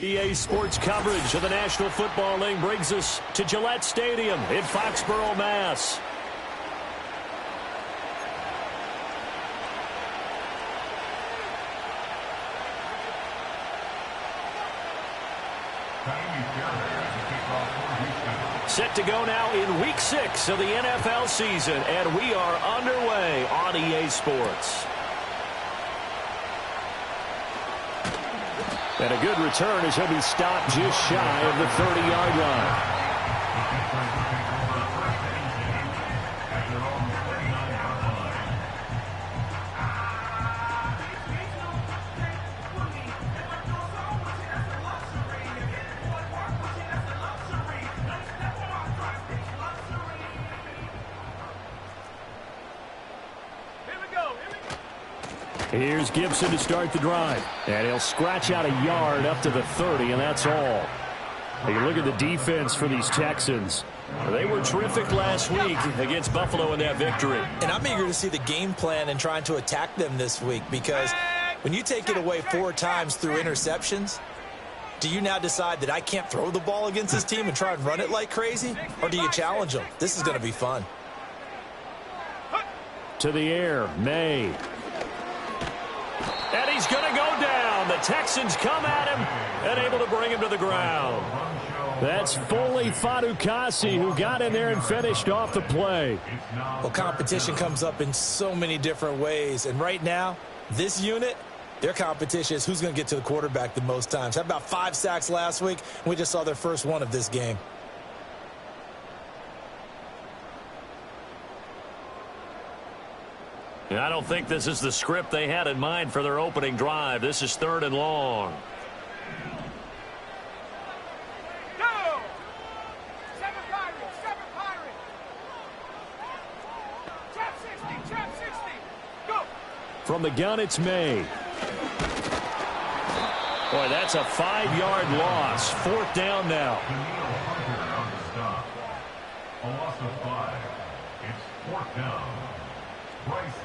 EA Sports coverage of the National Football League brings us to Gillette Stadium in Foxborough, Mass. Set to go now in Week 6 of the NFL season, and we are underway on EA Sports. And a good return as he'll be stopped just shy of the 30-yard line. Here's Gibson to start the drive. And he'll scratch out a yard up to the 30, and that's all. You look at the defense for these Texans. They were terrific last week against Buffalo in that victory. And I'm eager to see the game plan and trying to attack them this week, because when you take it away 4 times through interceptions, do you now decide that I can't throw the ball against this team and try and run it like crazy? Or do you challenge them? This is going to be fun. To the air, May. And he's going to go down. The Texans come at him and able to bring him to the ground. That's Foley Fadukasi who got in there and finished off the play. Well, competition comes up in so many different ways. And right now, this unit, their competition is who's going to get to the quarterback the most times. Had about 5 sacks last week, and we just saw their first one of this game. I don't think this is the script they had in mind for their opening drive. This is 3rd and long. Go! 7 Pirates! 7 Pirates! Trap 60! Trap 60! Go! From the gun, it's May. Boy, that's a 5-yard loss. 4th down now. A loss of 5. It's 4th down.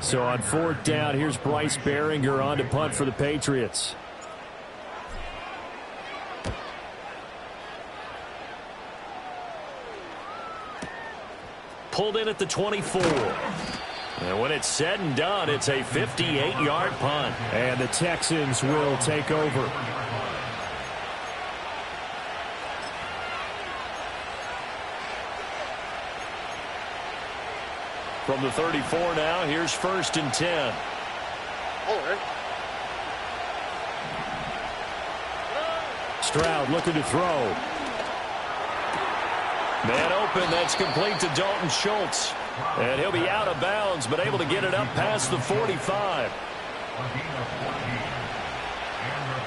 So on 4th down, here's Bryce Behringer on to punt for the Patriots. Pulled in at the 24. And when it's said and done, it's a 58-yard punt. And the Texans will take over. From the 34 now, here's 1st and 10. Stroud looking to throw. Man open, that's complete to Dalton Schultz. And he'll be out of bounds, but able to get it up past the 45.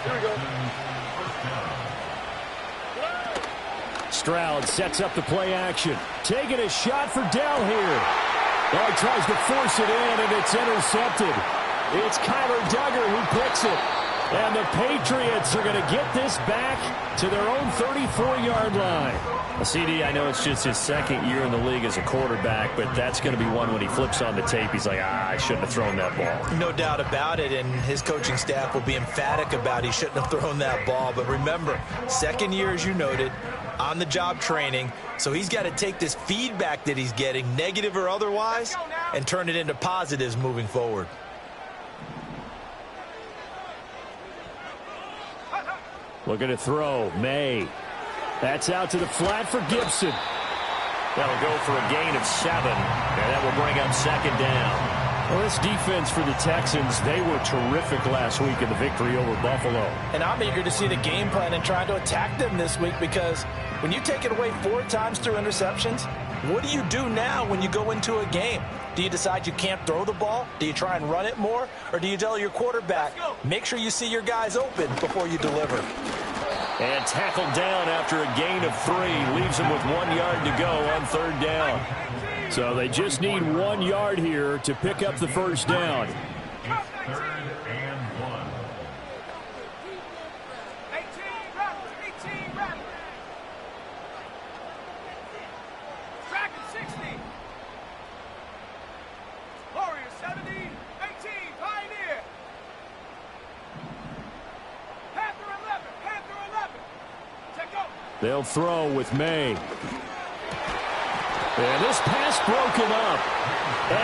Here we go. Stroud sets up the play action. Taking a shot for Dell here. Well, he tries to force it in, and it's intercepted. It's Kyler Duggar who picks it. And the Patriots are going to get this back to their own 34-yard line. Well, CD, I know it's just his 2nd year in the league as a quarterback, but that's going to be one when he flips on the tape. He's like, I shouldn't have thrown that ball. No doubt about it, and his coaching staff will be emphatic about he shouldn't have thrown that ball. But remember, 2nd year, as you noted, on-the-job training. So he's got to take this feedback that he's getting, negative or otherwise, and turn it into positives moving forward. Looking to throw. May. That's out to the flat for Gibson. That'll go for a gain of 7. And that will bring up 2nd down. Well, this defense for the Texans, they were terrific last week in the victory over Buffalo. And I'm eager to see the game plan and trying to attack them this week, because when you take it away 4 times through interceptions, what do you do now when you go into a game? Do you decide you can't throw the ball? Do you try and run it more? Or do you tell your quarterback, make sure you see your guys open before you deliver? And tackled down after a gain of 3. Leaves him with 1 yard to go on 3rd down. So they just need 1 yard here to pick up the 1st down. They'll throw with May. And this pass broken up.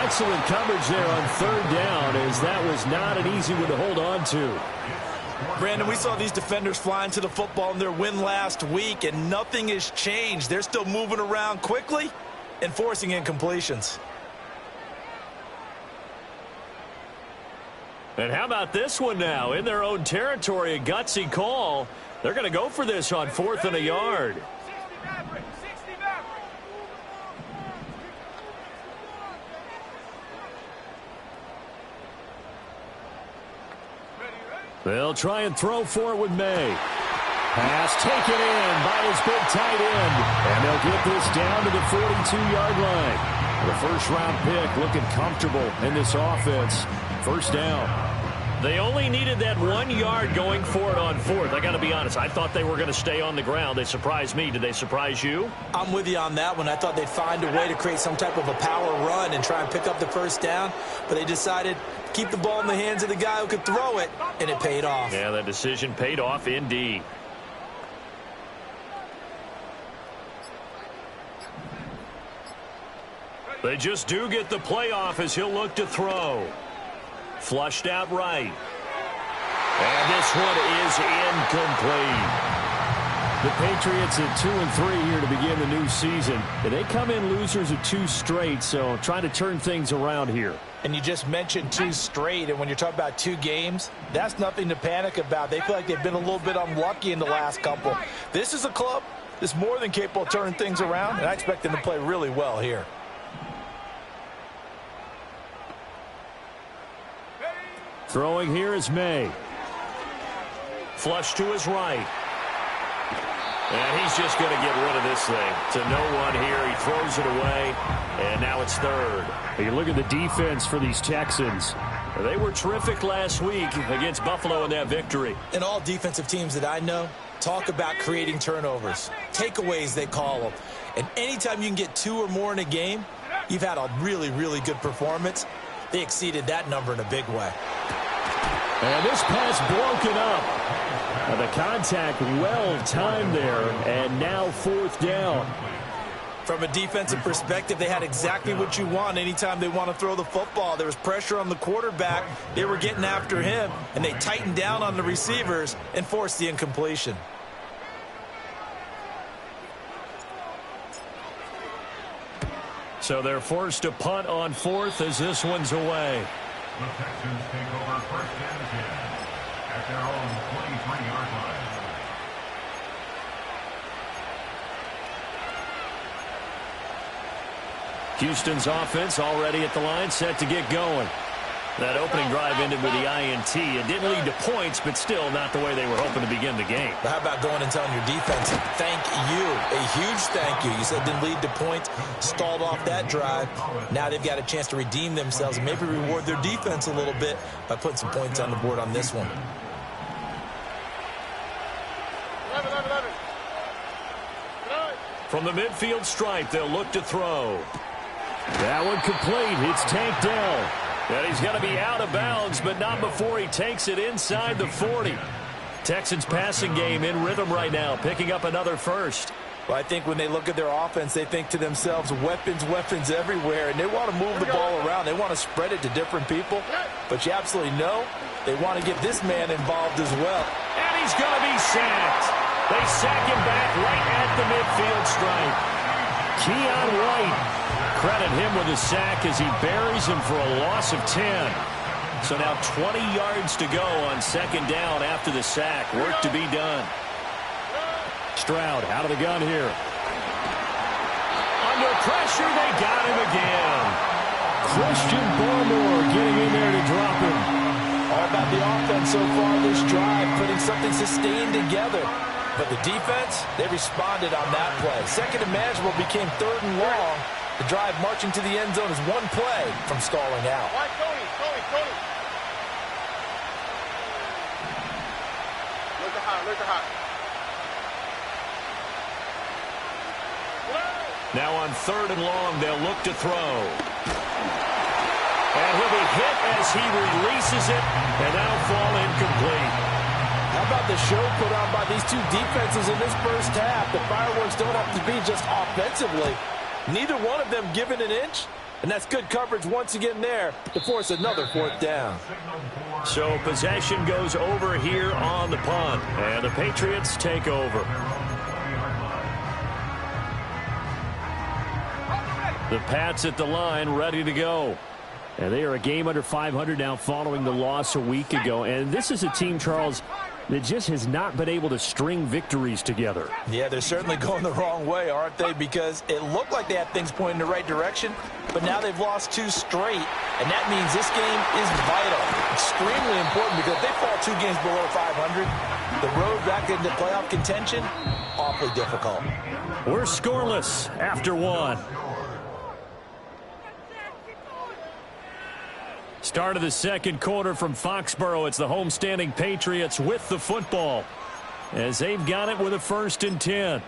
Excellent coverage there on third down, as that was not an easy one to hold on to. Brandon, we saw these defenders flying to the football in their win last week, and nothing has changed. They're still moving around quickly and forcing incompletions. And how about this one now? In their own territory, a gutsy call. They're going to go for this on 4th and a yard. 60 Maverick, 60 Maverick. They'll try and throw for it with May. Pass taken in by his big tight end. And they'll get this down to the 42-yard line. The first-round pick looking comfortable in this offense. First down. They only needed that 1 yard going for it on 4th. I got to be honest, I thought they were going to stay on the ground. They surprised me. Did they surprise you? I'm with you on that one. I thought they'd find a way to create some type of a power run and try and pick up the first down, but they decided to keep the ball in the hands of the guy who could throw it, and it paid off. Yeah, that decision paid off indeed. They just do get the playoff as he'll look to throw. Flushed out right. And this one is incomplete. The Patriots at 2-3 here to begin the new season. And they come in losers of 2 straight, so trying to turn things around here. And you just mentioned 2 straight, and when you're talking about 2 games, that's nothing to panic about. They feel like they've been a little bit unlucky in the last couple. This is a club that's more than capable of turning things around, and I expect them to play really well here. Throwing here is May. Flush to his right. And he's just going to get rid of this thing. To no one here. He throws it away. And now it's 3rd. You look at the defense for these Texans. They were terrific last week against Buffalo in that victory. And all defensive teams that I know talk about creating turnovers. Takeaways, they call them. And anytime you can get 2 or more in a game, you've had a really, really good performance. They exceeded that number in a big way. And this pass broken up. And the contact well timed there. And now 4th down. From a defensive perspective, they had exactly what you want anytime they want to throw the football. There was pressure on the quarterback. They were getting after him, and they tightened down on the receivers and forced the incompletion. So they're forced to punt on 4th as this one's away. The Texans take over 1st and 10 at their own 23-yard line. Houston's offense already at the line, set to get going. That opening drive ended with the INT. It didn't lead to points, but still not the way they were hoping to begin the game. But how about going and telling your defense, thank you, a huge thank you. You said it didn't lead to points, stalled off that drive. Now they've got a chance to redeem themselves and maybe reward their defense a little bit by putting some points on the board on this one. From the midfield stripe, they'll look to throw. That one complete. It's tanked down. And he's going to be out of bounds, but not before he takes it inside the 40. Texans passing game in rhythm right now, picking up another first. Well, I think when they look at their offense, they think to themselves, weapons, weapons everywhere, and they want to move the ball around. They want to spread it to different people, but you absolutely know they want to get this man involved as well. And he's going to be sacked. They sack him back right at the midfield stripe. Keon White. Credit him with a sack as he buries him for a loss of 10. So now 20 yards to go on 2nd down after the sack. Work to be done. Stroud out of the gun here. Under pressure, they got him again. Christian Barmore getting in there to drop him. All about the offense so far this drive, putting something sustained together. But the defense, they responded on that play. 2nd and manageable became 3rd and long. The drive marching to the end zone is one play from stalling out. Tony. Look at high. Now on 3rd and long, they'll look to throw. And he'll be hit as he releases it, and that'll fall incomplete. How about the show put on by these two defenses in this first half? The fireworks don't have to be just offensively. Neither one of them given an inch, and that's good coverage once again there to force another fourth down. So possession goes over here on the punt, and the Patriots take over. The Pats at the line, ready to go. And they are a game under 500 now following the loss a week ago. And this is a team, Charles, that just has not been able to string victories together. Yeah, they're certainly going the wrong way, aren't they? Because it looked like they had things pointing in the right direction, but now they've lost 2 straight, and that means this game is vital, extremely important, because if they fall 2 games below 500, the road back into playoff contention, awfully difficult. We're scoreless after 1. Start of the second quarter from Foxborough. It's the homestanding Patriots with the football as they've got it with a 1st and 10.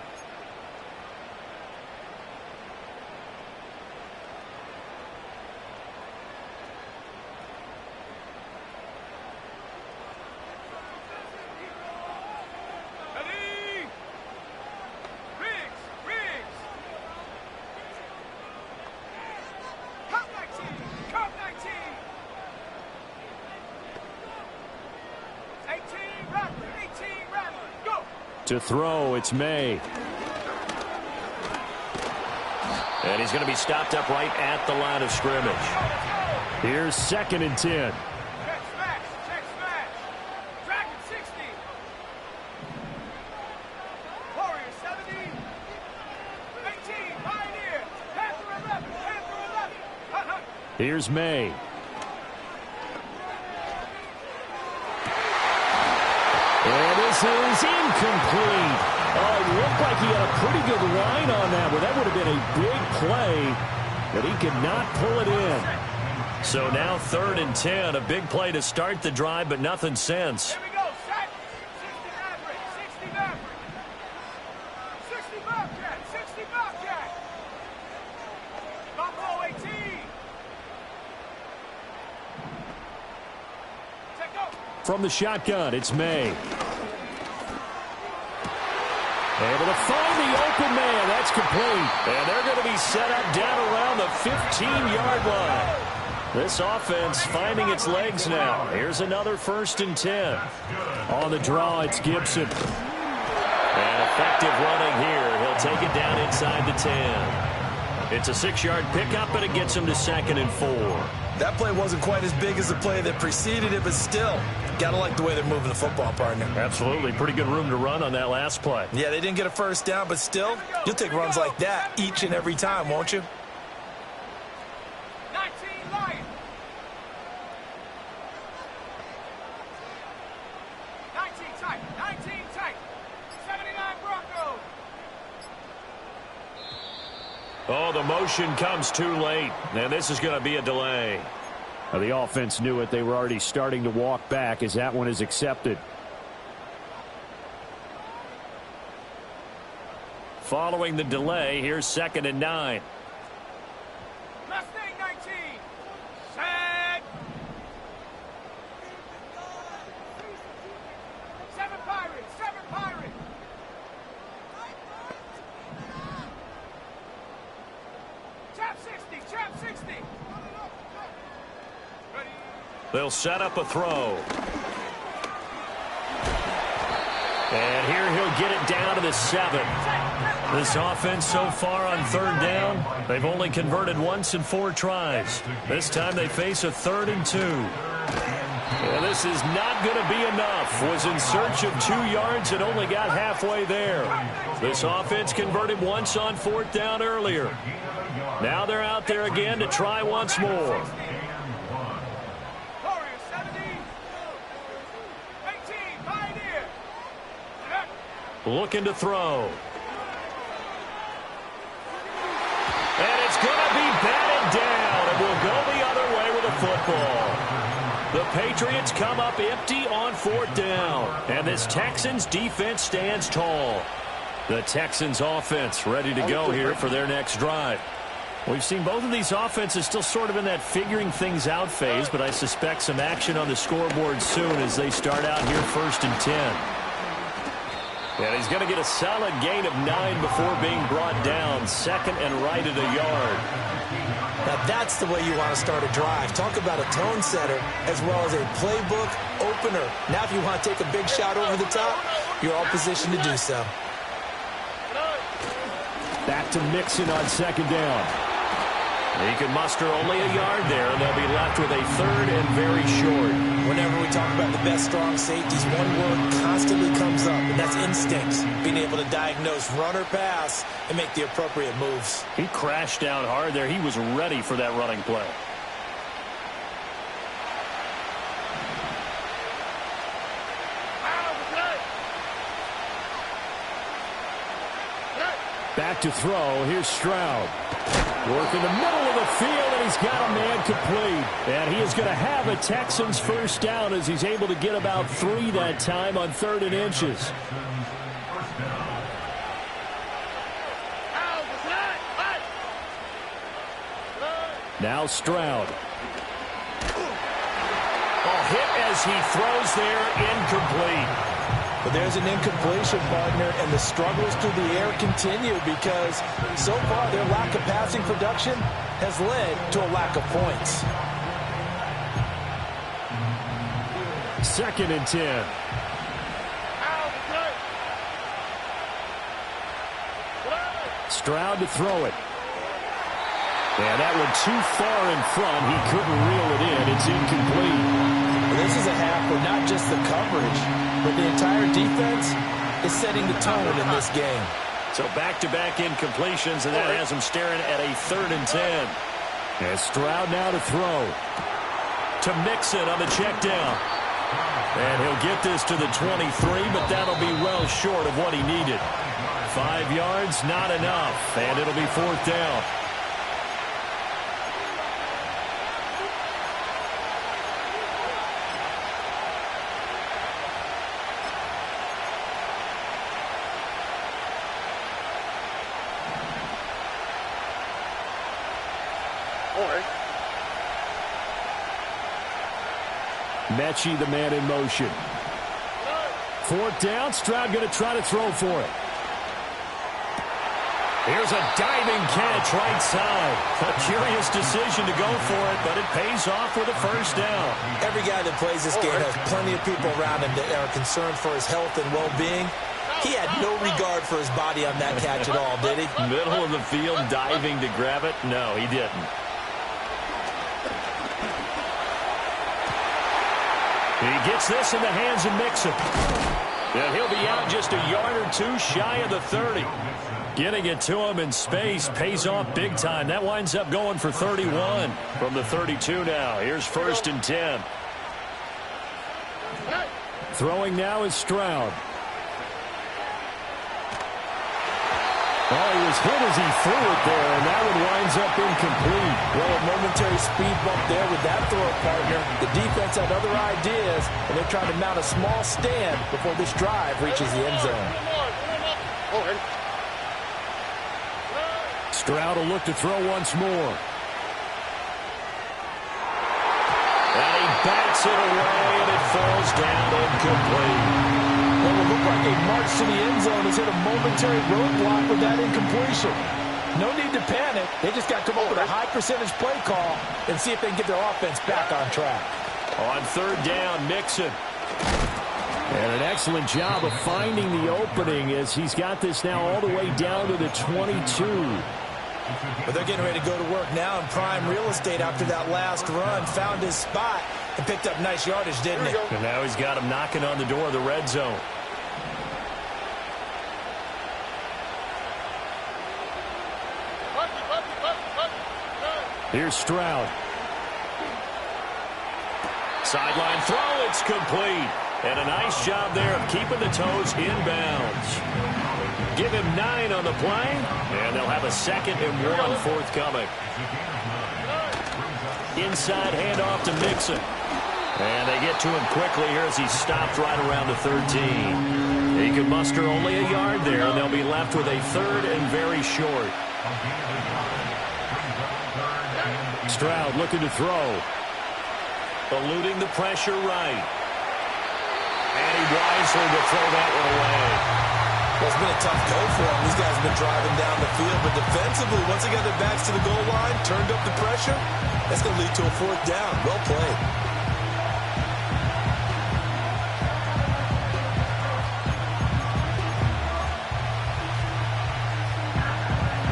To throw, it's May. And he's going to be stopped up right at the line of scrimmage. Here's 2nd and 10. Check smash, check smash. Dragon 60. Warrior 70. 18, Pioneer. Panther 11, Panther 11. Here's May. And this is incomplete. Oh, it looked like he had a pretty good line on that one. That would have been a big play, but he could not pull it in. So now 3rd and 10, a big play to start the drive, but nothing since. Here we go, set. 60 Maverick, 60 Maverick. 60 Bobcat, 60 Bobcat. Buffalo 18. Check go. From the shotgun, it's May. Able to find the open man. That's complete. And they're going to be set up down around the 15-yard line. This offense finding its legs now. Here's another 1st and 10. On the draw, it's Gibson. And effective running here. He'll take it down inside the 10. It's a 6-yard pickup, but it gets him to 2nd and 4. That play wasn't quite as big as the play that preceded it, but still, gotta like the way they're moving the football, partner. Absolutely. Pretty good room to run on that last play. Yeah, they didn't get a 1st down, but still, you'll take runs like that each and every time, won't you? 19 Lion. 19 tight, 19 tight. 79 Broncos. Oh, the motion comes too late, and this is going to be a delay. The offense knew it. They were already starting to walk back as that one is accepted. Following the delay, here's 2nd and 9. Mustang 19. Set. 7 Pirates, 7 Pirates. Chap 60, chap 60. Ready. They'll set up a throw. And here he'll get it down to the 7. This offense so far on 3rd down, they've only converted once in 4 tries. This time they face a 3rd and 2. And this is not going to be enough. Was in search of 2 yards and only got halfway there. This offense converted once on 4th down earlier. Now they're out there again to try once more. Warrior 70. 18 Pioneer. Looking to throw. And it's going to be batted down. And will go the other way with the football. The Patriots come up empty on 4th down. And this Texans defense stands tall. The Texans offense ready to go here for their next drive. We've seen both of these offenses still sort of in that figuring things out phase, but I suspect some action on the scoreboard soon as they start out here 1st and 10. And he's going to get a solid gain of 9 before being brought down. 2nd and right at a yard. Now that's the way you want to start a drive. Talk about a tone setter as well as a playbook opener. Now if you want to take a big shot over the top, you're all positioned to do so. Back to Mixon on 2nd down. He can muster only a yard there, and they'll be left with a 3rd and very short. Whenever we talk about the best strong safeties, one word constantly comes up, and that's instincts. Being able to diagnose run or pass and make the appropriate moves. He crashed down hard there. He was ready for that running play. Back to throw. Here's Stroud. Work in the middle of the field, and he's got a man complete. And he is going to have a Texans 1st down as he's able to get about 3 that time on 3rd and inches. Now Stroud. Hit as he throws there, incomplete. But there's an incompletion, partner, and the struggles through the air continue because so far their lack of passing production has led to a lack of points. 2nd and 10. Stroud to throw it. And that one too far in front. He couldn't reel it in. It's incomplete. This is a half where not just the coverage, but the entire defense is setting the tone in this game. So back-to-back incompletions, and that has him staring at a 3rd and 10. And Stroud now to throw. To Mixon on the check down. And he'll get this to the 23, but that'll be well short of what he needed. 5 yards, not enough, and it'll be 4th down. Mechie, the man in motion. 4th down. Stroud going to try to throw for it. Here's a diving catch right side. A curious decision to go for it, but it pays off with a 1st down. Every guy that plays this game has plenty of people around him that are concerned for his health and well-being. He had no regard for his body on that catch at all, did he? Middle of the field, diving to grab it? No, he didn't. He gets this in the hands of Mixon. And he'll be out just a yard or 2 shy of the 30. Getting it to him in space pays off big time. That winds up going for 31 from the 32 now. Here's 1st and 10. Throwing now is Stroud. Oh, he was hit as he threw it there, and that one winds up incomplete. Well, a momentary speed bump there with that throw, partner. The defense had other ideas, and they're trying to mount a small stand before this drive reaches the end zone. Stroud will look to throw once more. And he bats it away, and it falls down incomplete. What will look like a march to the end zone has hit a momentary roadblock with that incompletion. No need to panic. They just got to come up with a high percentage play call and see if they can get their offense back on track. On 3rd down, Mixon. And an excellent job of finding the opening as he's got this now all the way down to the 22. But they're getting ready to go to work now in prime real estate after that last run. Found his spot and picked up nice yardage, didn't he? And now he's got him knocking on the door of the red zone. Here's Stroud. Sideline throw, it's complete. And a nice job there of keeping the toes inbounds. Give him 9 on the play, and they'll have a 2nd and 1 forthcoming. Inside handoff to Mixon. And they get to him quickly here as he stopped right around the 13. He can muster only a yard there, and they'll be left with a 3rd and very short. Stroud looking to throw. Eluding the pressure right. And he wisely will throw that one away. Well, it's been a tough go for him. These guys have been driving down the field, but defensively, once they got their backs to the goal line, turned up the pressure, that's going to lead to a fourth down. Well played.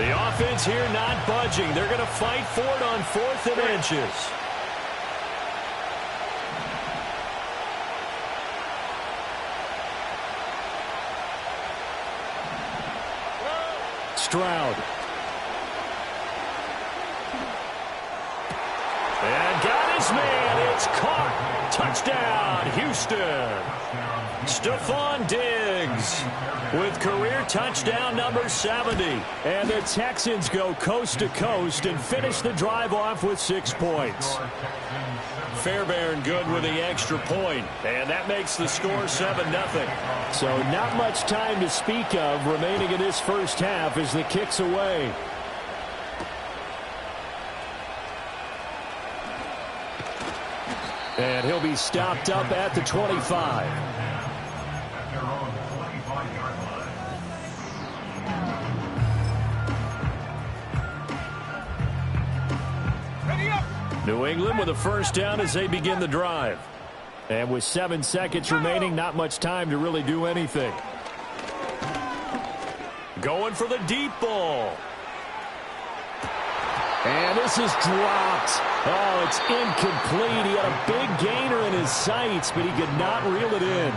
The offense here not budging. They're going to fight for it on 4th and inches. Stroud. And got his man. It's caught. Touchdown, Houston. Stephon Diggs with career touchdown number 70. And the Texans go coast to coast and finish the drive off with 6 points. Fairbairn good with the extra point, and that makes the score 7-0. So not much time to speak of remaining in this first half as the kick's away. And he'll be stopped up at the 25. New England with a first down as they begin the drive. And with 7 seconds remaining, not much time to really do anything. Going for the deep ball. And this is dropped. Oh, it's incomplete. He had a big gainer in his sights, but he could not reel it in.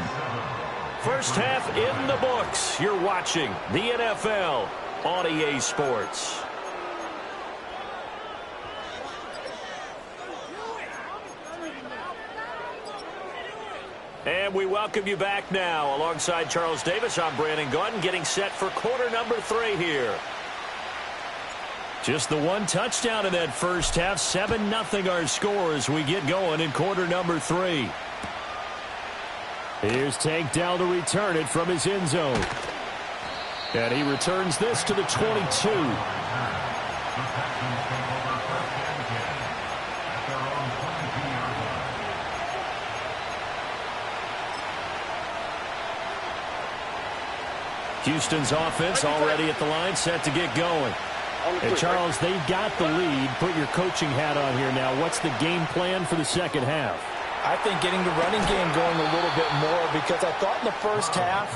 First half in the books. You're watching the NFL on EA Sports. And we welcome you back now. Alongside Charles Davis, I'm Brandon Gaudin, getting set for quarter number 3 here. Just the one touchdown in that first half. 7-0 our score as we get going in quarter number 3. Here's Tank Dell to return it from his end zone. And he returns this to the 22. Houston's offense already at the line, set to get going. And Charles, they've got the lead. Put your coaching hat on here now. What's the game plan for the second half? I think getting the running game going a little bit more, because I thought in the first half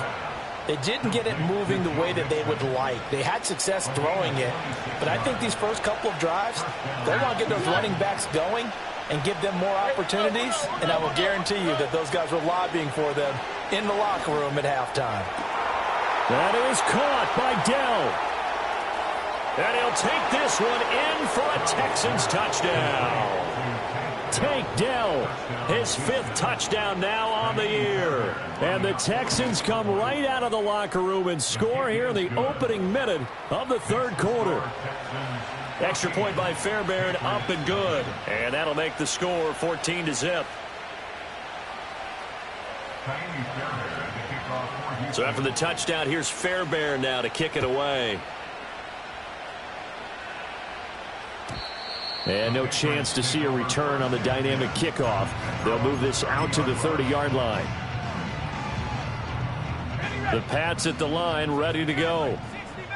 they didn't get it moving the way that they would like. They had success throwing it, but I think these first couple of drives, they want to get those running backs going and give them more opportunities, and I will guarantee you that those guys were lobbying for them in the locker room at halftime. That is caught by Dell. And he'll take this one in for a Texans touchdown. Tank Dell, his 5th touchdown now on the year. And the Texans come right out of the locker room and score here in the opening minute of the 3rd quarter. Extra point by Fairbairn, up and good. And that'll make the score 14-0. So after the touchdown, here's Fairbairn now to kick it away. And no chance to see a return on the dynamic kickoff. They'll move this out to the 30-yard line. The Pats at the line, ready to go.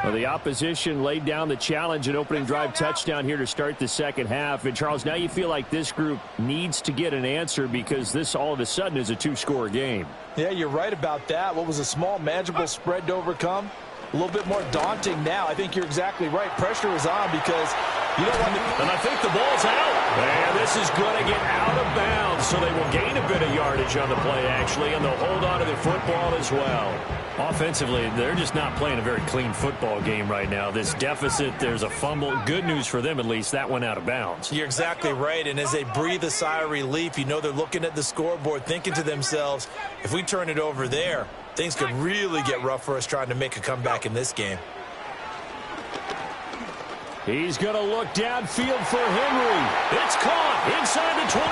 Well, the opposition laid down the challenge, an opening drive touchdown here to start the second half. And, Charles, now you feel like this group needs to get an answer because this all of a sudden is a 2-score game. Yeah, you're right about that. What was a small, manageable spread to overcome? A little bit more daunting now. I think you're exactly right. Pressure is on because you don't want to... And I think the ball's out. And this is going to get out of bounds, so they will gain a bit of yardage on the play, actually, and they'll hold on to the football as well. Offensively, they're just not playing a very clean football game right now. This deficit, there's a fumble. Good news for them, at least. That went out of bounds. You're exactly right, and as they breathe a sigh of relief, you know they're looking at the scoreboard, thinking to themselves, if we turn it over there, things could really get rough for us trying to make a comeback in this game. He's going to look downfield for Henry. It's caught inside the 25.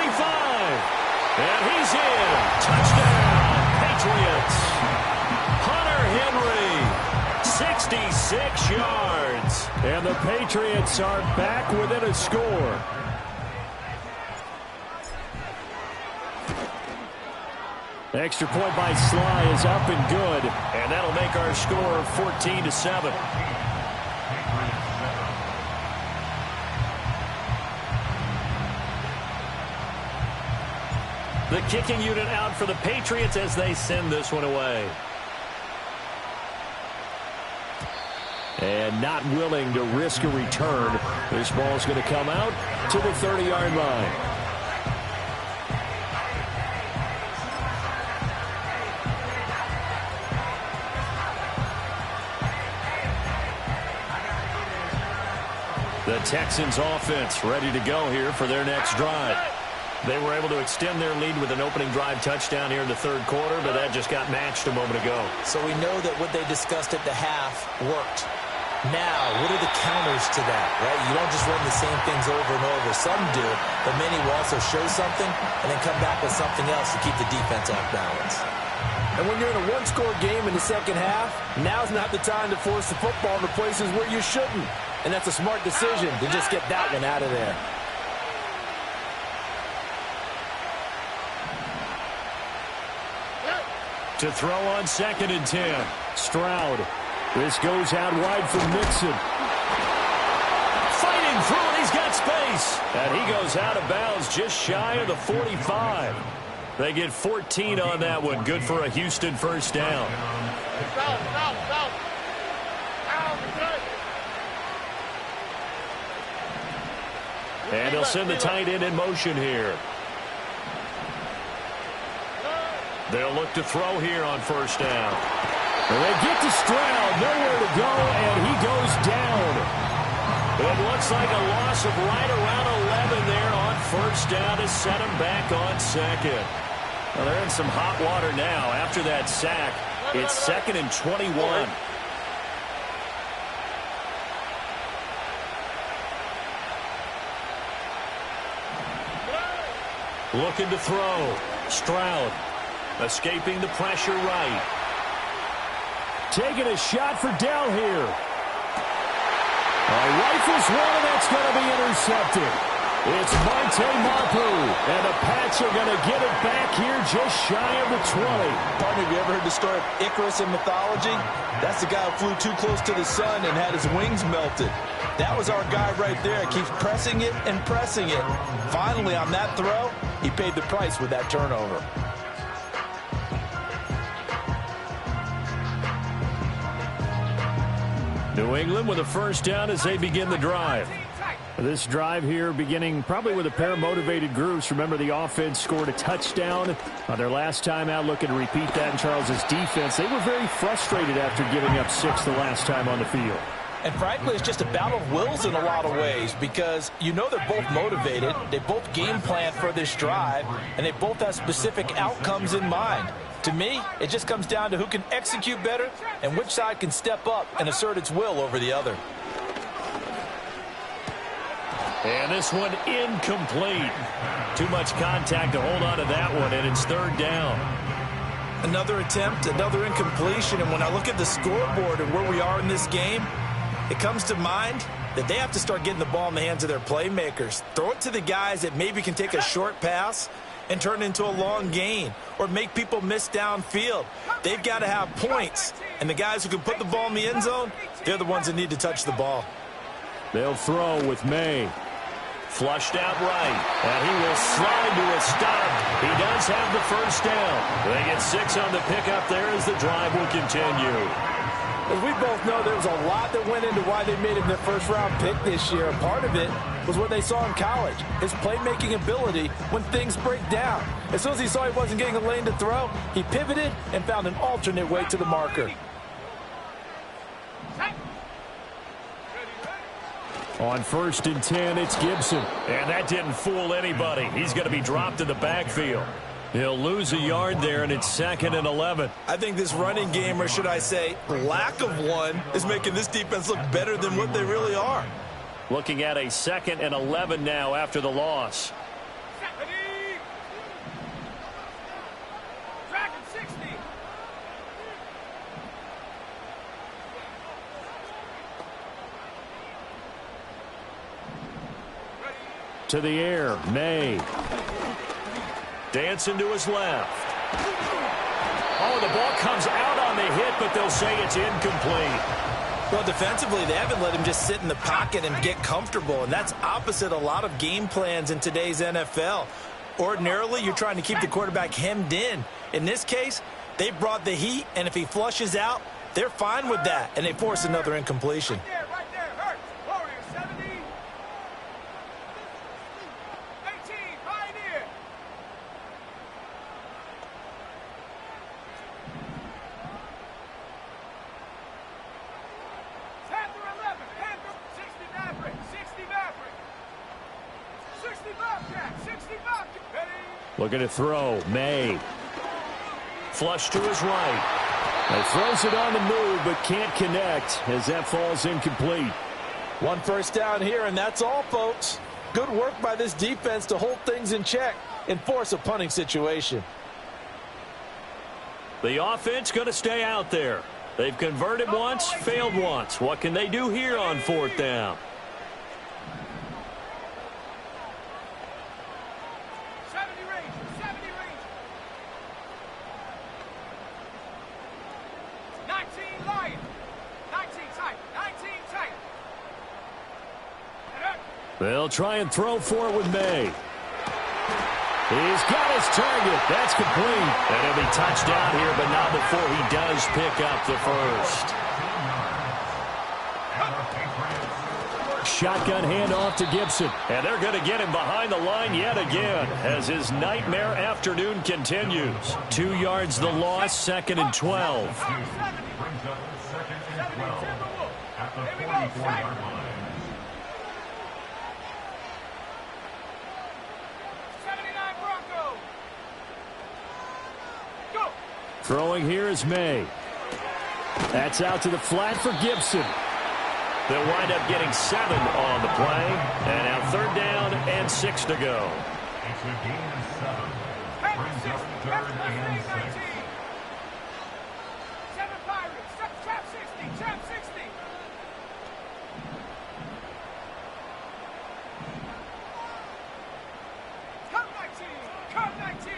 And he's in. Touchdown, Patriots. Hunter Henry, 6 66 yards. And the Patriots are back within a score. Extra point by Sly is up and good. And that'll make our score 14-7. The kicking unit out for the Patriots as they send this one away. And not willing to risk a return. This ball's going to come out to the 30-yard line. The Texans offense ready to go here for their next drive. They were able to extend their lead with an opening drive touchdown here in the third quarter, but that just got matched a moment ago. So we know that what they discussed at the half worked. Now, what are the counters to that, right? You don't just run the same things over and over. Some do, but many will also show something and then come back with something else to keep the defense off balance. And when you're in a one-score game in the second half, now's not the time to force the football to places where you shouldn't. And that's a smart decision to just get that one out of there. To throw on 2nd and 10. Stroud. This goes out wide for Mixon. Fighting through it. He's got space. And he goes out of bounds just shy of the 45. They get 14 on that one. Good for a Houston first down. And they'll send the tight end in motion here. They'll look to throw here on first down. And they get to Stroud, nowhere to go, and he goes down. It looks like a loss of right around 11 there on first down to set him back on second. Well, they're in some hot water now. After that sack, it's 2nd and 21. Looking to throw. Stroud. Escaping the pressure right. Taking a shot for Dell here. Rifles one, and that's going to be intercepted. It's Marte Mapu, and the Pats are going to get it back here just shy of the 20. Partner, have you ever heard the story of Icarus in mythology? That's the guy who flew too close to the sun and had his wings melted. That was our guy right there. Keeps pressing it and pressing it. Finally, on that throw, he paid the price with that turnover. New England with a first down as they begin the drive. This drive here beginning probably with a pair of motivated groups. Remember, the offense scored a touchdown on their last time out, looking to repeat that in Charles's defense. They were very frustrated after giving up 6 the last time on the field. And frankly, it's just a battle of wills in a lot of ways because you know they're both motivated. They both game plan for this drive, and they both have specific outcomes in mind. To me, it just comes down to who can execute better and which side can step up and assert its will over the other. And this one incomplete. Too much contact to hold on to that one, and it's 3rd down. Another attempt, another incompletion, and when I look at the scoreboard and where we are in this game, it comes to mind that they have to start getting the ball in the hands of their playmakers. Throw it to the guys that maybe can take a short pass and turn it into a long gain or make people miss downfield. They've got to have points, and the guys who can put the ball in the end zone, they're the ones that need to touch the ball. They'll throw with May. Flushed out right, and he will slide to a stop. He does have the first down. They get 6 on the pickup there as the drive will continue. As we both know, there was a lot that went into why they made him their first-round pick this year. And part of it was what they saw in college, his playmaking ability when things break down. As soon as he saw he wasn't getting a lane to throw, he pivoted and found an alternate way to the marker. On 1st and 10, it's Gibson. And that didn't fool anybody. He's going to be dropped in the backfield. He'll lose a yard there, and it's 2nd and 11. I think this running game, or should I say lack of one, is making this defense look better than what they really are. Looking at a 2nd and 11 now after the loss. to the air. May. Dancing to his left. Oh, the ball comes out on the hit, but they'll say it's incomplete. Well, defensively, they haven't let him just sit in the pocket and get comfortable, and that's opposite a lot of game plans in today's NFL. Ordinarily, you're trying to keep the quarterback hemmed in. In this case, they brought the heat, and if he flushes out, they're fine with that, and they force another incompletion. Right there, hurts. Warriors, 70. 18, Pioneer. Panther 11, Panther 60 Maverick, 60 Maverick. 60 Bobcat, 60 Bobcat. Ready? Looking to throw. May. Flush to his right. He throws it on the move, but can't connect as that falls incomplete. One first down here, and that's all, folks. Good work by this defense to hold things in check and force a punting situation. The offense going to stay out there. They've converted once, failed once. What can they do here on fourth down? 70 Rangers, 70 Rangers. 19 Lion, 19 Titan, 19 Titan. They'll try and throw for it with May. He's got his target. That's complete. And he'll be touched down here, but not before he does pick up the first. Shotgun handoff to Gibson. And they're going to get him behind the line yet again as his nightmare afternoon continues. 2 yards the loss, 2nd and 12. Brings up 2nd and 12 at the 44-yard line. 79 Bronco. Go. Throwing here is May. That's out to the flat for Gibson. They'll wind up getting 7 on the play. And now 3rd down and 6 to go. It's a gain of 7. Brings up 3rd and 6. 7 Pirates. Trap 60. Trap 60. Come 19. Come 19.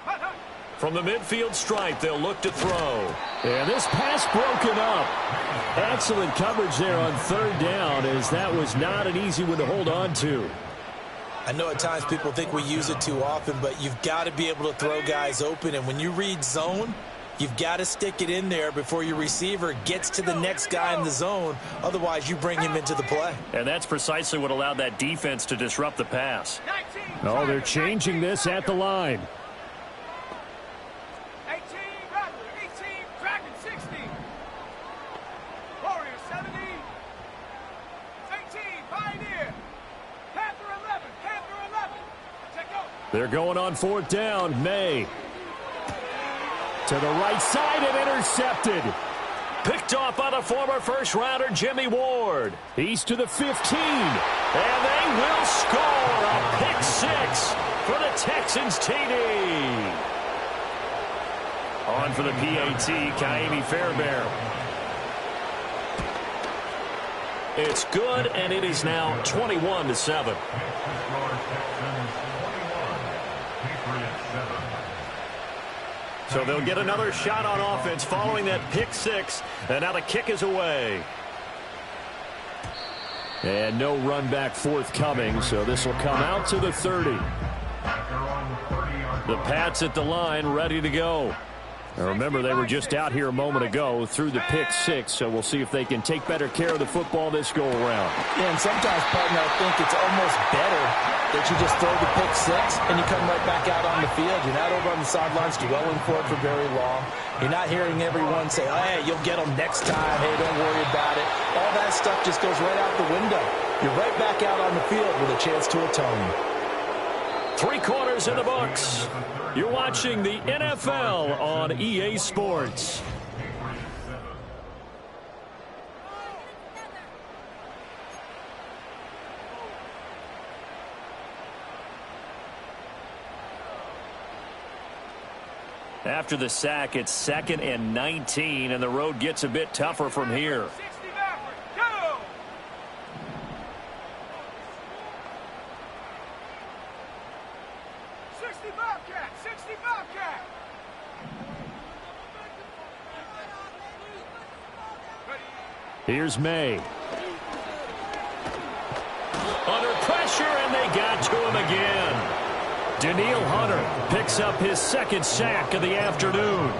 Hut, hut. From the midfield stripe, they'll look to throw. And this pass broken up. Excellent coverage there on 3rd down, as that was not an easy one to hold on to. I know at times people think we use it too often, but you've got to be able to throw guys open. And when you read zone, you've got to stick it in there before your receiver gets to the next guy in the zone. Otherwise, you bring him into the play. And that's precisely what allowed that defense to disrupt the pass. Oh, they're changing this at the line. 18 Raptor. 18 Dragon 60. Warriors 70. 18 Pioneer. Panther 11. Panther 11. Check out. They're going on 4th down. May. To the right side and intercepted. Picked off by the former first-rounder Jimmy Ward. He's to the 15. And they will score a pick 6 for the Texans TD. On for the PAT, Kaimi Fairbairn. It's good, and it is now 21-7. So they'll get another shot on offense following that pick 6, and now the kick is away. And no run back forthcoming, so this will come out to the 30. The Pats at the line, ready to go. Now remember, they were just out here a moment ago through the pick 6, so we'll see if they can take better care of the football this go-around. Yeah, and sometimes, partner, I think it's almost better that you just throw the pick 6 and you come right back out on the field. You're not over on the sidelines dwelling for it for very long. You're not hearing everyone say, oh, hey, you'll get them next time. Hey, don't worry about it. All that stuff just goes right out the window. You're right back out on the field with a chance to atone. 3 quarters in the books. You're watching the NFL on EA Sports. After the sack, it's 2nd and 19, and the road gets a bit tougher from here. 60 Maverick. Go. 60 Bobcat, 60 Bobcat. Here's May. Under pressure, and they got to him again. Daniil Hunter picks up his second sack of the afternoon.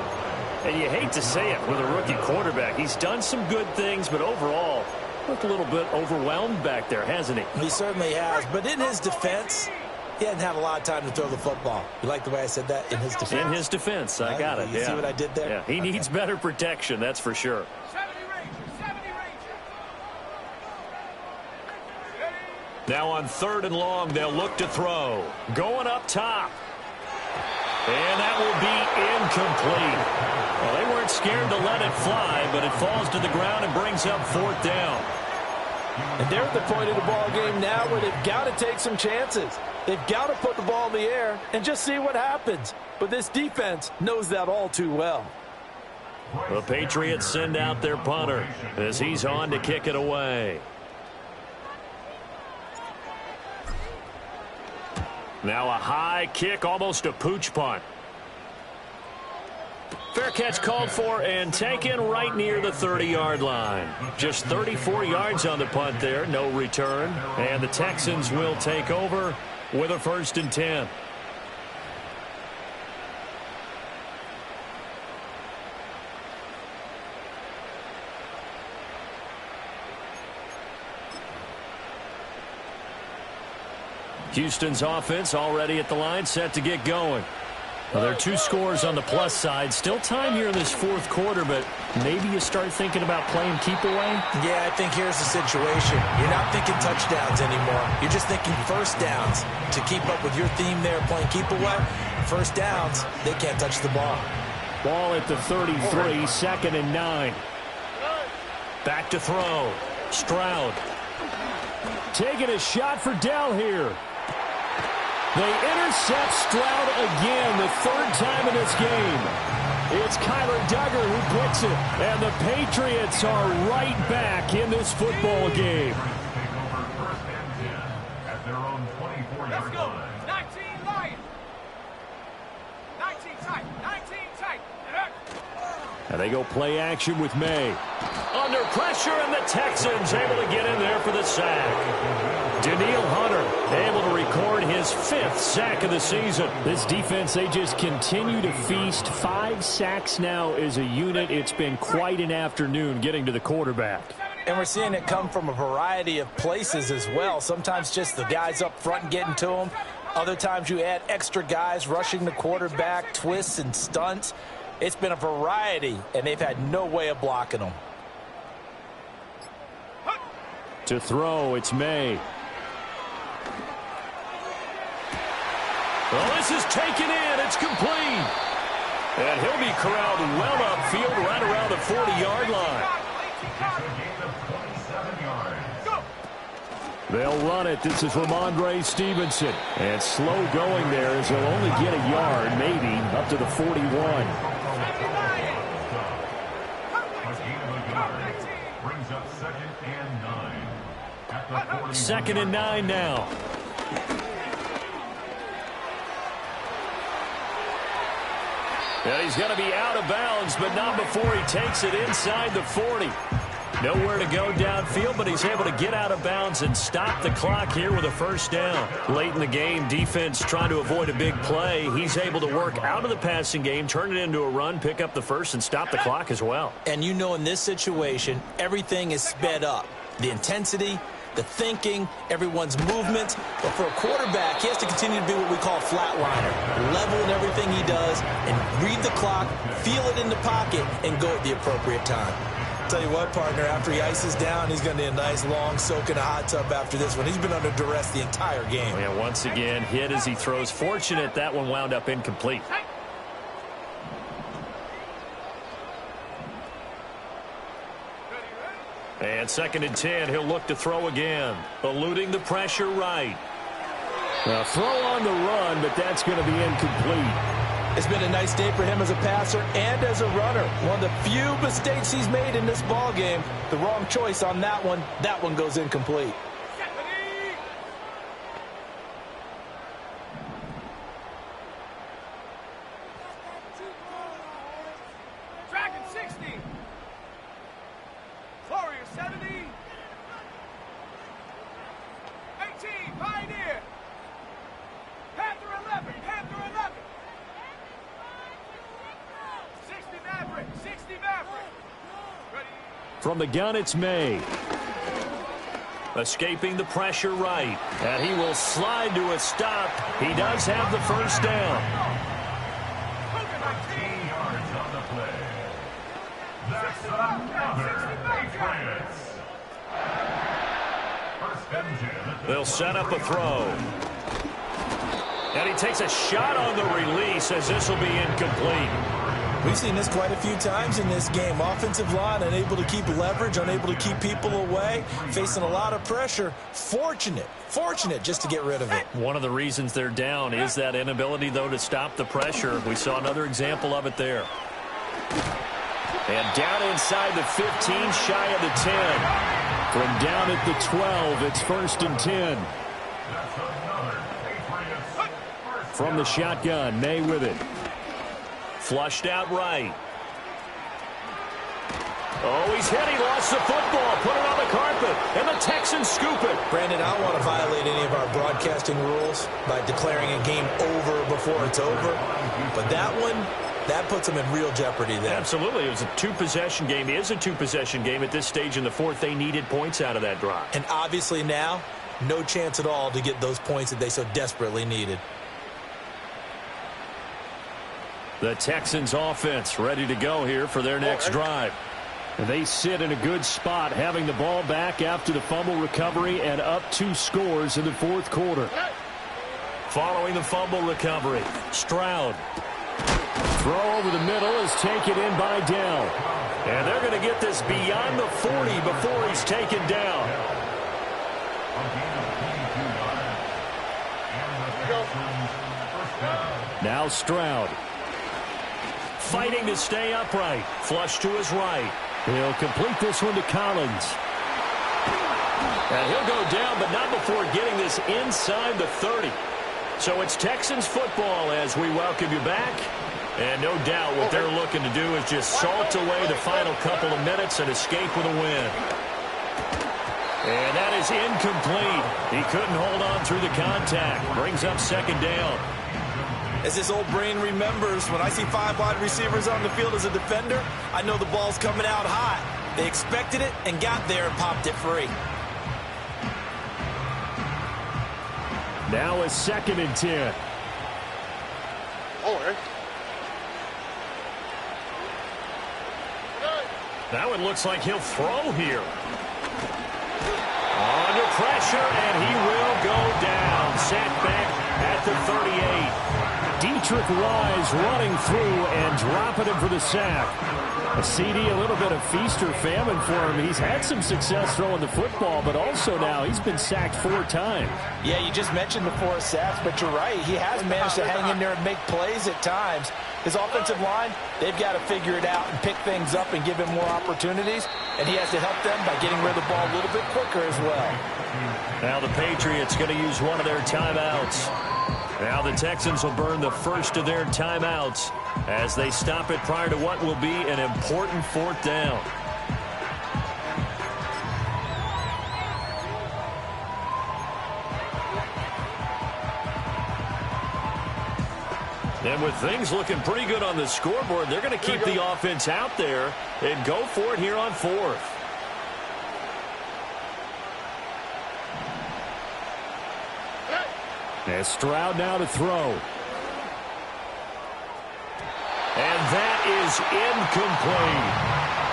And you hate to say it with a rookie quarterback. He's done some good things, but overall, looked a little bit overwhelmed back there, hasn't he? He certainly has. But in his defense, he hadn't had a lot of time to throw the football. You like the way I said that? In his defense? In his defense. I got it. You see what I did there? Yeah, he needs better protection, that's for sure. 70 Rangers, 70 Rangers. Now on 3rd and long, they'll look to throw. Going up top. And that will be incomplete. Well, they weren't scared to let it fly, but it falls to the ground and brings up 4th down. And they're at the point of the ball game now where they've got to take some chances. They've got to put the ball in the air and just see what happens. But this defense knows that all too well. The Patriots send out their punter as he's on to kick it away. Now a high kick, almost a pooch punt. Fair catch called for and taken right near the 30-yard line. Just 34 yards on the punt there, no return. And the Texans will take over with a 1st and 10. Houston's offense already at the line, set to get going. Well, there are 2 scores on the plus side. Still time here in this 4th quarter, but maybe you start thinking about playing keep away? Yeah, I think here's the situation. You're not thinking touchdowns anymore. You're just thinking first downs. To keep up with your theme there, playing keep away, first downs, they can't touch the ball. Ball at the 33, 2nd and 9. Back to throw. Stroud. Taking a shot for Dell here. They intercept Stroud again, the 3rd time in this game. It's Kyler Duggar who picks it, and the Patriots are right back in this football game. Let's go. 19 Lions. 19 tight. 19 tight. And they go play action with May. Under pressure, and the Texans able to get in there for the sack. Daniil Hunter able to record his 5th sack of the season. This defense, they just continue to feast. 5 sacks now as a unit. It's been quite an afternoon getting to the quarterback. And we're seeing it come from a variety of places as well. Sometimes just the guys up front getting to them. Other times you add extra guys rushing the quarterback, twists and stunts. It's been a variety, and they've had no way of blocking them. To throw, it's May. Well, this is taken in. It's complete. And he'll be corralled well upfield right around the 40-yard line. They'll run it. This is Ramondre Stevenson. And slow going there as he'll only get a yard, maybe, up to the 41. Brings up 2nd and 9. At the 41. 2nd and 9 now. Yeah, he's going to be out of bounds, but not before he takes it inside the 40. Nowhere to go downfield, but he's able to get out of bounds and stop the clock here with a 1st down. Late in the game, defense trying to avoid a big play. He's able to work out of the passing game, turn it into a run, pick up the 1st, and stop the clock as well. And you know in this situation, everything is sped up. The intensity, the thinking, everyone's movement. But for a quarterback, he has to continue to be what we call a flatliner. Level in everything he does and read the clock, feel it in the pocket, and go at the appropriate time. Tell you what, partner, after he ices down, he's going to need a nice long soak in a hot tub after this one. He's been under duress the entire game. Yeah, once again, hit as he throws. Fortunate that one wound up incomplete. And 2nd and 10, he'll look to throw again. Eluding the pressure right. Now throw on the run, but that's going to be incomplete. It's been a nice day for him as a passer and as a runner. One of the few mistakes he's made in this ball game. The wrong choice on that one. That one goes incomplete. From the gun, it's May. Escaping the pressure right. And he will slide to a stop. He does have the first down. 15 yards on the play. That's another 8 minutes. First and 10. They'll set up a throw. And he takes a shot on the release as this will be incomplete. We've seen this quite a few times in this game. Offensive line unable to keep leverage, unable to keep people away, facing a lot of pressure. Fortunate just to get rid of it. One of the reasons they're down is that inability, though, to stop the pressure. We saw another example of it there. And down inside the 15, shy of the 10. From down at the 12, it's 1st and 10. From the shotgun, May with it. Flushed out right. Oh, he's hit. He lost the football. Put it on the carpet. And the Texans scoop it. Brandon, I don't want to violate any of our broadcasting rules by declaring a game over before it's over. But that one, that puts them in real jeopardy there. Absolutely. It was a two-possession game. It is a two-possession game at this stage in the fourth. They needed points out of that drive. And obviously now, no chance at all to get those points that they so desperately needed. The Texans offense ready to go here for their next drive. And they sit in a good spot, having the ball back after the fumble recovery and up 2 scores in the fourth quarter. Following the fumble recovery, Stroud. Throw over the middle is taken in by Dell. And they're going to get this beyond the 40 before he's taken down. Now Stroud. Fighting to stay upright. Flush to his right. He'll complete this one to Collins. And he'll go down, but not before getting this inside the 30. So it's Texans football as we welcome you back. And no doubt what they're looking to do is just salt away the final couple of minutes and escape with a win. And that is incomplete. He couldn't hold on through the contact. Brings up 2nd down. As this old brain remembers, when I see 5 wide receivers on the field as a defender, I know the ball's coming out hot. They expected it and got there and popped it free. Now a 2nd and 10. Now it looks like he'll throw here. Under pressure, and he will go down. Sacked back at the 38. Dietrich Wise running through and dropping him for the sack. A CD, a little bit of feast or famine for him. He's had some success throwing the football, but also now he's been sacked 4 times. Yeah, you just mentioned the 4 sacks, but you're right. He has managed to hang in there and make plays at times. His offensive line, they've got to figure it out and pick things up and give him more opportunities, and he has to help them by getting rid of the ball a little bit quicker as well. Now the Patriots going to use one of their timeouts. Now the Texans will burn the first of their timeouts as they stop it prior to what will be an important 4th down. And with things looking pretty good on the scoreboard, they're going to keep the offense out there and go for it here on 4th. As Stroud now to throw. And that is incomplete.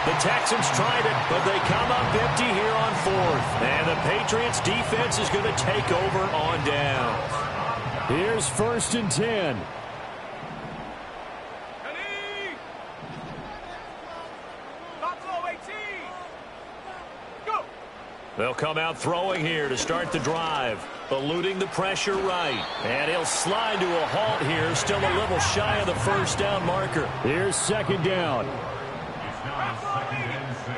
The Texans tried it, but they come up empty here on 4th. And the Patriots defense is going to take over on downs. Here's 1st and 10. They'll come out throwing here to start the drive. Eluding the pressure right. And he'll slide to a halt here. Still a little shy of the 1st down marker. Here's 2nd down. It's now 2nd and 6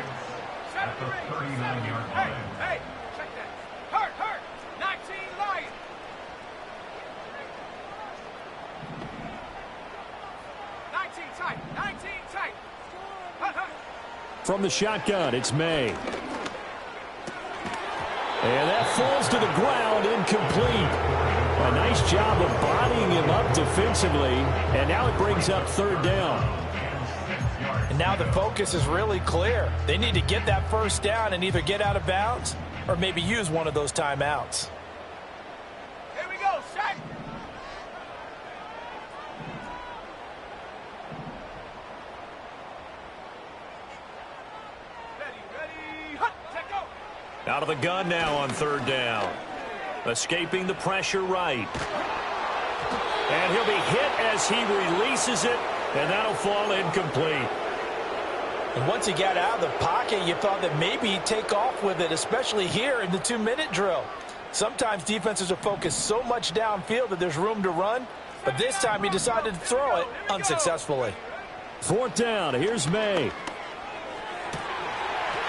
at the 39-yard line. Hey, check that. Hurt. 19 Lions. 19 tight. From the shotgun, it's May. And that falls to the ground, incomplete. A nice job of bodying him up defensively. And now it brings up 3rd down. And now the focus is really clear. They need to get that first down and either get out of bounds or maybe use one of those timeouts. Here we go, set. Ready, hut, take go. Out of the gun now on third down. Escaping the pressure right. And he'll be hit as he releases it, and that'll fall incomplete. And once he got out of the pocket, you thought that maybe he'd take off with it, especially here in the 2-minute drill. Sometimes defenses are focused so much downfield that there's room to run, but this time he decided to throw it unsuccessfully. Fourth down, here's May.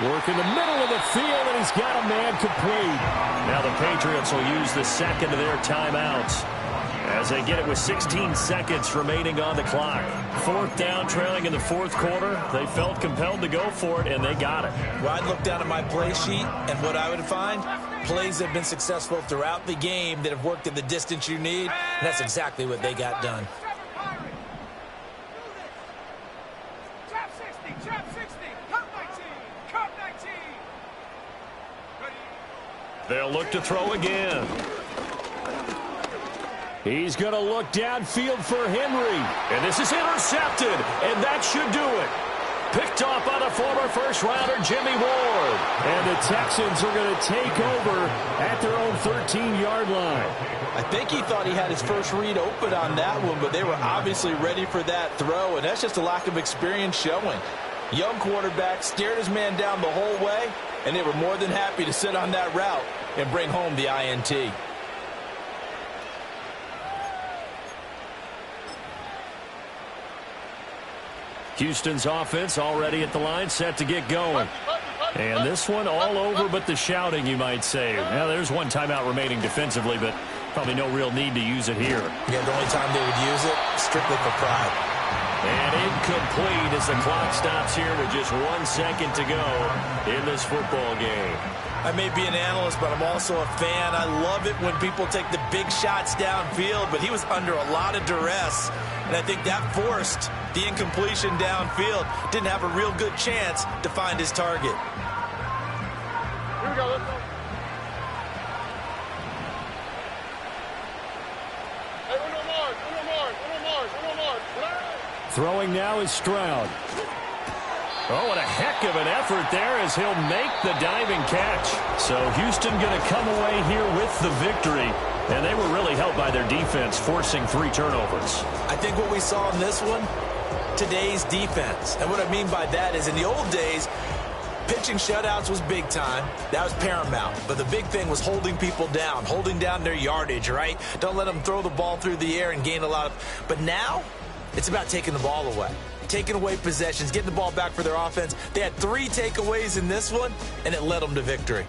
Work in the middle of the field, and he's got a man complete. Now the Patriots will use the second of their timeouts as they get it with 16 seconds remaining on the clock. Fourth down, trailing in the fourth quarter. They felt compelled to go for it, and they got it. Well, I'd look down at my play sheet, and what I would find, plays that have been successful throughout the game that have worked at the distance you need, and that's exactly what they got done. Trap 60, trap 60, cut 19, cut 19. Ready. They'll look to throw again. He's going to look downfield for Henry. And this is intercepted, and that should do it. Picked off by the former first-rounder Jimmy Ward. And the Texans are going to take over at their own 13-yard line. I think he thought he had his first read open on that one, but they were obviously ready for that throw, and that's just a lack of experience showing. Young quarterback stared his man down the whole way, and they were more than happy to sit on that route and bring home the INT. Houston's offense already at the line, set to get going. And this one all over but the shouting, you might say. Now, there's one timeout remaining defensively, but probably no real need to use it here. Yeah, the only time they would use it, strictly for pride. And incomplete as the clock stops here with just 1 second to go in this football game. I may be an analyst, but I'm also a fan. I love it when people take the big shots downfield, but he was under a lot of duress, and I think that forced the incompletion downfield. Didn't have a real good chance to find his target. Here we go, let's go. Hey, uno more. Throwing now is Stroud. Oh, what a heck of an effort there as he'll make the diving catch. So Houston going to come away here with the victory. And they were really helped by their defense, forcing 3 turnovers. I think what we saw in this one, today's defense. And what I mean by that is in the old days, pitching shutouts was big time. That was paramount. But the big thing was holding people down, holding down their yardage, right? Don't let them throw the ball through the air and gain a lot of... But now, it's about taking the ball away. Taking away possessions, getting the ball back for their offense. They had 3 takeaways in this one, and it led them to victory.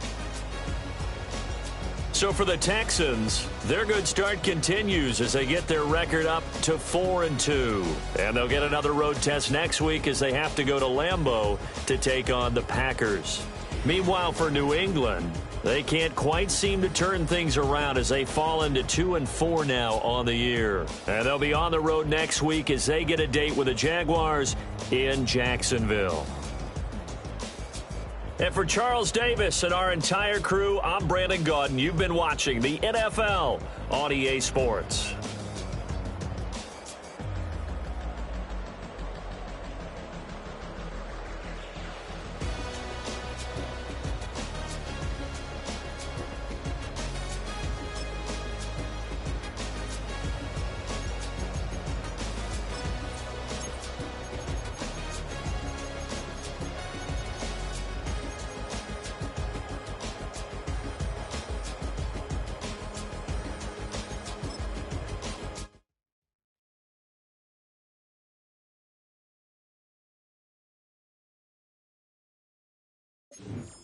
So for the Texans, their good start continues as they get their record up to 4-2. And they'll get another road test next week as they have to go to Lambeau to take on the Packers. Meanwhile, for New England, they can't quite seem to turn things around as they fall into 2-4 now on the year. And they'll be on the road next week as they get a date with the Jaguars in Jacksonville. And for Charles Davis and our entire crew, I'm Brandon Gaudin. You've been watching the NFL on EA Sports. Ready.